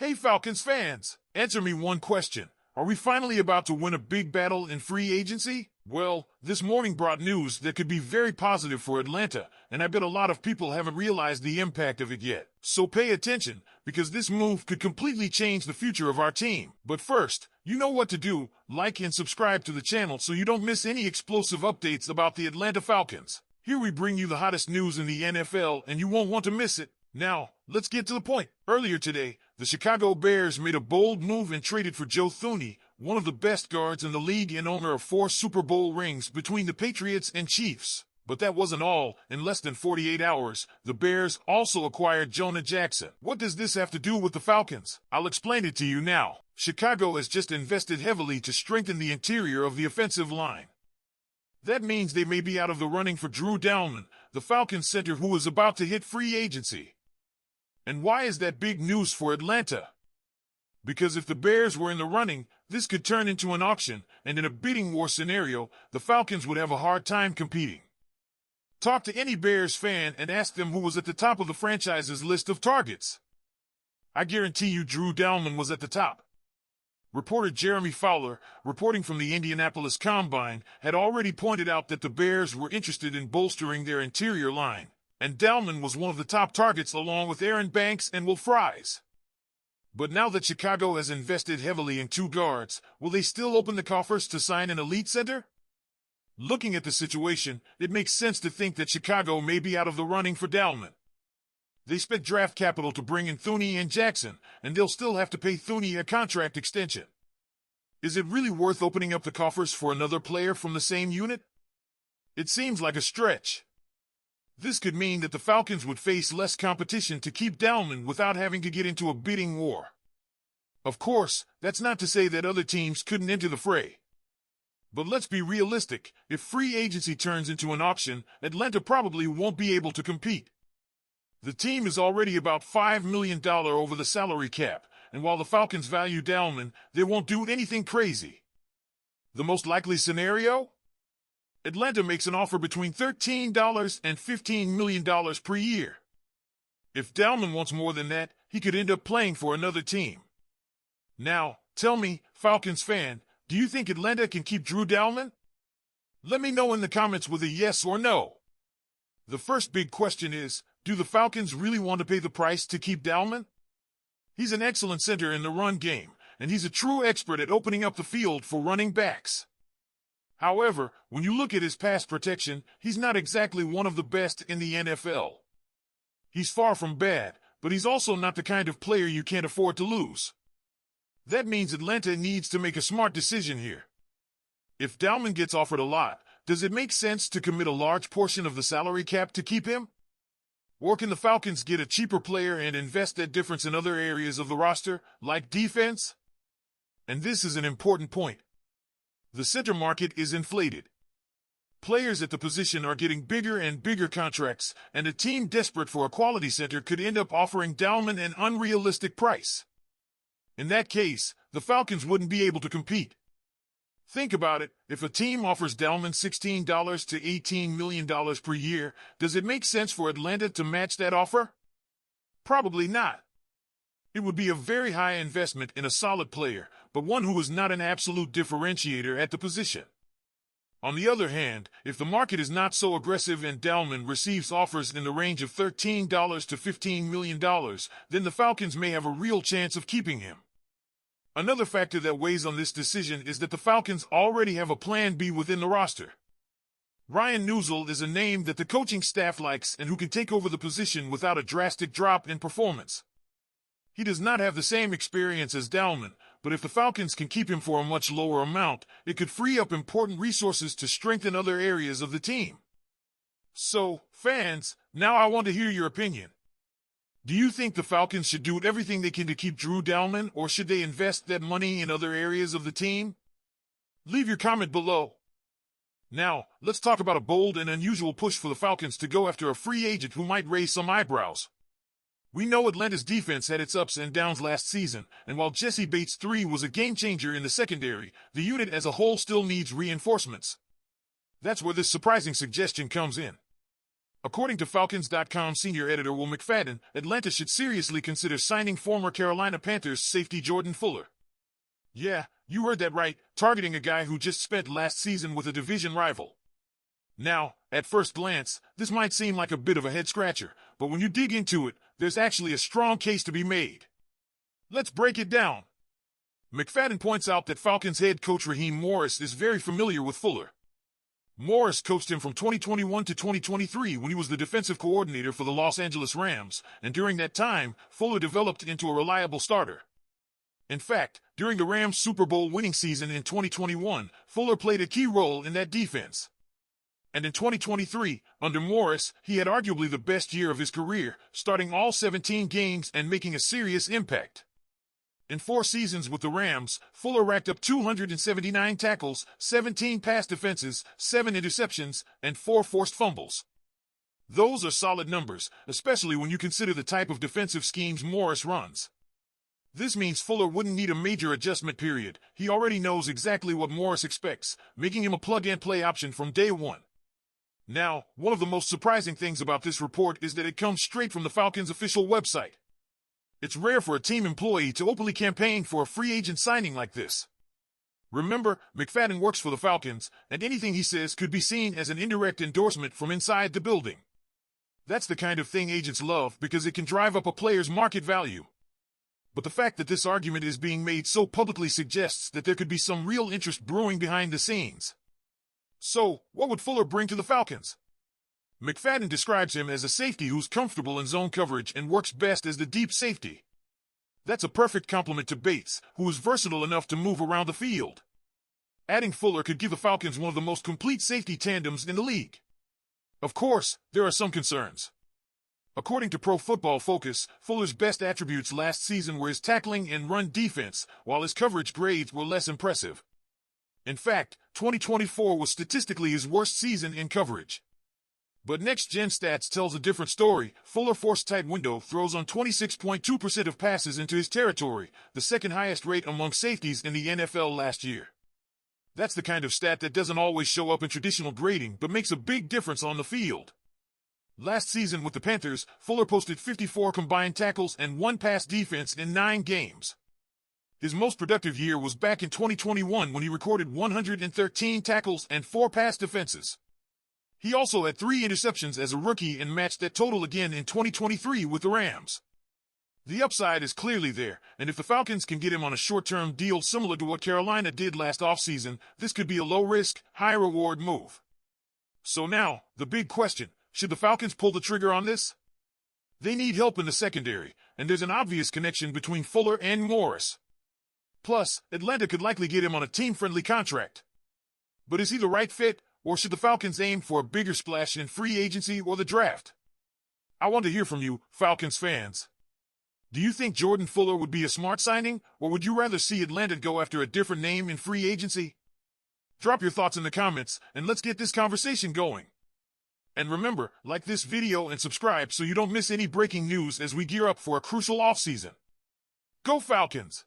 Hey Falcons fans, answer me one question. Are we finally about to win a big battle in free agency? Well, this morning brought news that could be very positive for Atlanta, and I bet a lot of people haven't realized the impact of it yet. So pay attention, because this move could completely change the future of our team. But first, you know what to do. Like and subscribe to the channel so you don't miss any explosive updates about the Atlanta Falcons. Here we bring you the hottest news in the NFL, and you won't want to miss it. Now, let's get to the point. Earlier today, the Chicago Bears made a bold move and traded for Joe Thuney, one of the best guards in the league and owner of 4 Super Bowl rings between the Patriots and Chiefs. But that wasn't all. In less than 48 hours, the Bears also acquired Jonah Jackson. What does this have to do with the Falcons? I'll explain it to you now. Chicago has just invested heavily to strengthen the interior of the offensive line. That means they may be out of the running for Drew Dalman, the Falcons center who is about to hit free agency. And why is that big news for Atlanta? Because if the Bears were in the running, this could turn into an auction, and in a bidding war scenario, the Falcons would have a hard time competing. Talk to any Bears fan and ask them who was at the top of the franchise's list of targets. I guarantee you Drew Dalman was at the top. Reporter Jeremy Fowler, reporting from the Indianapolis Combine, had already pointed out that the Bears were interested in bolstering their interior line, and Dalman was one of the top targets along with Aaron Banks and Will Fries. But now that Chicago has invested heavily in 2 guards, will they still open the coffers to sign an elite center? Looking at the situation, it makes sense to think that Chicago may be out of the running for Dalman. They spent draft capital to bring in Thuney and Jackson, and they'll still have to pay Thuney a contract extension. Is it really worth opening up the coffers for another player from the same unit? It seems like a stretch. This could mean that the Falcons would face less competition to keep Dalman without having to get into a bidding war. Of course, that's not to say that other teams couldn't enter the fray. But let's be realistic. If free agency turns into an auction, Atlanta probably won't be able to compete. The team is already about $5 million over the salary cap, and while the Falcons value Dalman, they won't do anything crazy. The most likely scenario? Atlanta makes an offer between $13 and $15 million per year. If Dalman wants more than that, he could end up playing for another team. Now, tell me, Falcons fan, do you think Atlanta can keep Drew Dalman? Let me know in the comments with a yes or no. The first big question is, do the Falcons really want to pay the price to keep Dalman? He's an excellent center in the run game, and he's a true expert at opening up the field for running backs. However, when you look at his pass protection, he's not exactly one of the best in the NFL. He's far from bad, but he's also not the kind of player you can't afford to lose. That means Atlanta needs to make a smart decision here. If Dalman gets offered a lot, does it make sense to commit a large portion of the salary cap to keep him? Or can the Falcons get a cheaper player and invest that difference in other areas of the roster, like defense? And this is an important point. The center market is inflated. Players at the position are getting bigger and bigger contracts, and a team desperate for a quality center could end up offering Dalman an unrealistic price. In that case, the Falcons wouldn't be able to compete. Think about it. If a team offers Dalman $16 to $18 million per year, does it make sense for Atlanta to match that offer? Probably not. It would be a very high investment in a solid player, but one who is not an absolute differentiator at the position. On the other hand, if the market is not so aggressive and Dalman receives offers in the range of $13 to $15 million, then the Falcons may have a real chance of keeping him. Another factor that weighs on this decision is that the Falcons already have a plan B within the roster. Ryan Neuzil is a name that the coaching staff likes and who can take over the position without a drastic drop in performance. He does not have the same experience as Dalman, but if the Falcons can keep him for a much lower amount, it could free up important resources to strengthen other areas of the team. So, fans, now I want to hear your opinion. Do you think the Falcons should do everything they can to keep Drew Dalman, or should they invest that money in other areas of the team? Leave your comment below. Now, let's talk about a bold and unusual push for the Falcons to go after a free agent who might raise some eyebrows. We know Atlanta's defense had its ups and downs last season, and while Jesse Bates III was a game-changer in the secondary, the unit as a whole still needs reinforcements. That's where this surprising suggestion comes in. According to Falcons.com senior editor Will McFadden, Atlanta should seriously consider signing former Carolina Panthers safety Jordan Fuller. Yeah, you heard that right, targeting a guy who just spent last season with a division rival. Now, at first glance, this might seem like a bit of a head-scratcher, but when you dig into it, there's actually a strong case to be made. Let's break it down. McFadden points out that Falcons head coach Raheem Morris is very familiar with Fuller. Morris coached him from 2021 to 2023 when he was the defensive coordinator for the Los Angeles Rams, and during that time, Fuller developed into a reliable starter. In fact, during the Rams' Super Bowl winning season in 2021, Fuller played a key role in that defense. And in 2023, under Morris, he had arguably the best year of his career, starting all 17 games and making a serious impact. In 4 seasons with the Rams, Fuller racked up 279 tackles, 17 pass defenses, 7 interceptions, and 4 forced fumbles. Those are solid numbers, especially when you consider the type of defensive schemes Morris runs. This means Fuller wouldn't need a major adjustment period. He already knows exactly what Morris expects, making him a plug-and-play option from day one. Now, one of the most surprising things about this report is that it comes straight from the Falcons' official website. It's rare for a team employee to openly campaign for a free agent signing like this. Remember, McFadden works for the Falcons, and anything he says could be seen as an indirect endorsement from inside the building. That's the kind of thing agents love because it can drive up a player's market value. But the fact that this argument is being made so publicly suggests that there could be some real interest brewing behind the scenes. So, what would Fuller bring to the Falcons? McFadden describes him as a safety who's comfortable in zone coverage and works best as the deep safety. That's a perfect complement to Bates, who is versatile enough to move around the field. Adding Fuller could give the Falcons one of the most complete safety tandems in the league. Of course, there are some concerns. According to Pro Football Focus, Fuller's best attributes last season were his tackling and run defense, while his coverage grades were less impressive. In fact, 2024 was statistically his worst season in coverage. But Next Gen Stats tells a different story. Fuller forced tight window throws on 26.2% of passes into his territory, the second highest rate among safeties in the NFL last year. That's the kind of stat that doesn't always show up in traditional grading but makes a big difference on the field. Last season with the Panthers, Fuller posted 54 combined tackles and 1 pass defense in 9 games. His most productive year was back in 2021 when he recorded 113 tackles and 4 pass defenses. He also had 3 interceptions as a rookie and matched that total again in 2023 with the Rams. The upside is clearly there, and if the Falcons can get him on a short-term deal similar to what Carolina did last offseason, this could be a low-risk, high-reward move. So now, the big question, should the Falcons pull the trigger on this? They need help in the secondary, and there's an obvious connection between Fuller and Morris. Plus, Atlanta could likely get him on a team-friendly contract. But is he the right fit, or should the Falcons aim for a bigger splash in free agency or the draft? I want to hear from you, Falcons fans. Do you think Jordan Fuller would be a smart signing, or would you rather see Atlanta go after a different name in free agency? Drop your thoughts in the comments, and let's get this conversation going. And remember, like this video and subscribe so you don't miss any breaking news as we gear up for a crucial offseason. Go Falcons!